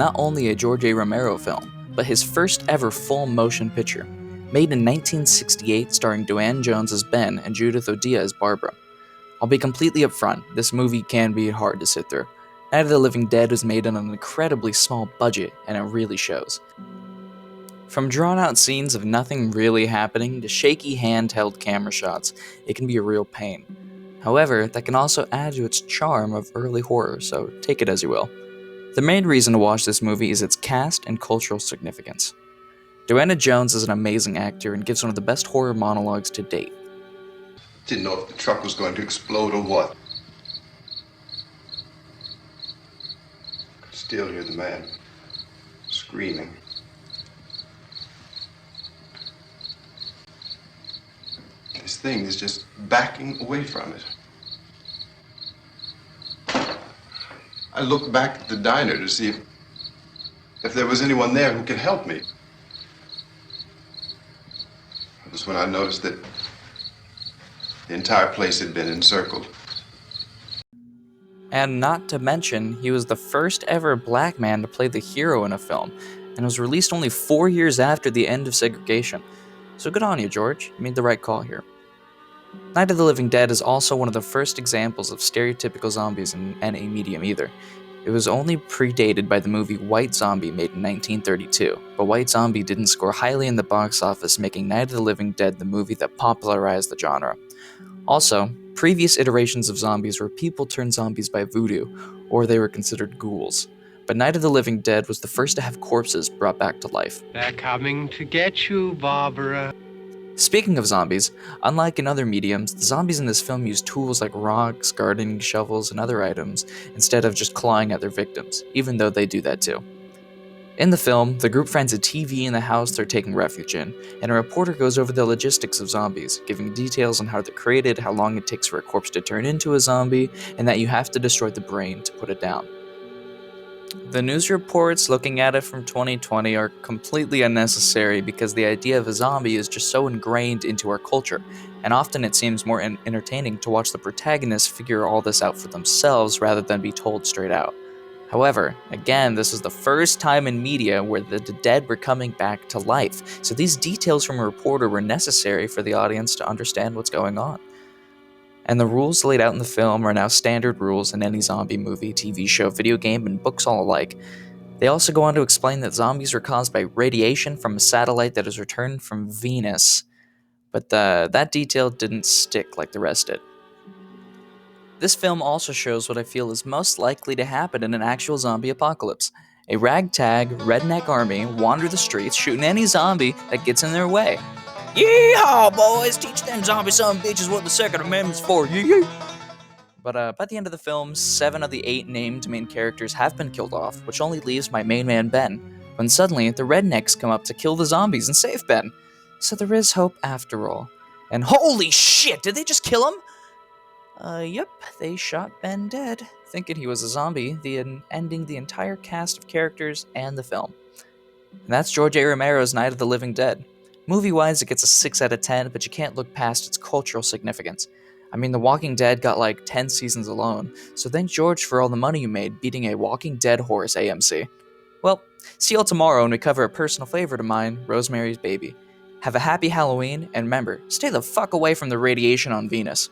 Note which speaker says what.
Speaker 1: not only a George A. Romero film, but his first ever full motion picture, made in 1968 starring Duane Jones as Ben and Judith O'Dea as Barbara. I'll be completely upfront, this movie can be hard to sit through. Night of the Living Dead was made on an incredibly small budget, and it really shows. From drawn-out scenes of nothing really happening to shaky handheld camera shots, it can be a real pain. However, that can also add to its charm of early horror, so take it as you will. The main reason to watch this movie is its cast and cultural significance. Duane Jones is an amazing actor and gives one of the best horror monologues to date.
Speaker 2: Didn't know if the truck was going to explode or what. Could still hear the man screaming. This thing is just backing away from it. I looked back at the diner to see if there was anyone there who could help me. It was when I noticed that the entire place had been encircled.
Speaker 1: And not to mention, he was the first ever black man to play the hero in a film, and was released only 4 years after the end of segregation. So good on you, George. You made the right call here. Night of the Living Dead is also one of the first examples of stereotypical zombies in any medium either. It was only predated by the movie White Zombie made in 1932, but White Zombie didn't score highly in the box office, making Night of the Living Dead the movie that popularized the genre. Also, previous iterations of zombies were people turned zombies by voodoo, or they were considered ghouls. But Night of the Living Dead was the first to have corpses brought back to life.
Speaker 3: They're coming to get you, Barbara.
Speaker 1: Speaking of zombies, unlike in other mediums, the zombies in this film use tools like rocks, gardening shovels, and other items, instead of just clawing at their victims, even though they do that too. In the film, the group finds a TV in the house they're taking refuge in, and a reporter goes over the logistics of zombies, giving details on how they're created, how long it takes for a corpse to turn into a zombie, and that you have to destroy the brain to put it down. The news reports looking at it from 2020 are completely unnecessary because the idea of a zombie is just so ingrained into our culture, and often it seems more entertaining to watch the protagonists figure all this out for themselves rather than be told straight out. However, again, this is the first time in media where the dead were coming back to life, so these details from a reporter were necessary for the audience to understand what's going on. And the rules laid out in the film are now standard rules in any zombie movie, TV show, video game, and books all alike. They also go on to explain that zombies are caused by radiation from a satellite that is returned from Venus, but that detail didn't stick like the rest did. This film also shows what I feel is most likely to happen in an actual zombie apocalypse. A ragtag, redneck army wander the streets shooting any zombie that gets in their way. Yeehaw, boys! Teach them zombie son of bitches what the Second Amendment's for, yee! But by the end of the film, 7 of the 8 named main characters have been killed off, which only leaves my main man Ben, when suddenly the rednecks come up to kill the zombies and save Ben. So there is hope after all. And holy shit, did they just kill him? Yep, they shot Ben dead, thinking he was a zombie, ending the entire cast of characters and the film. And that's George A. Romero's Night of the Living Dead. Movie-wise, it gets a 6 out of 10, but you can't look past its cultural significance. I mean, The Walking Dead got like 10 seasons alone, so thank George for all the money you made beating a Walking Dead horse AMC. Well, see y'all tomorrow when we cover a personal favorite of mine, Rosemary's Baby. Have a happy Halloween, and remember, stay the fuck away from the radiation on Venus.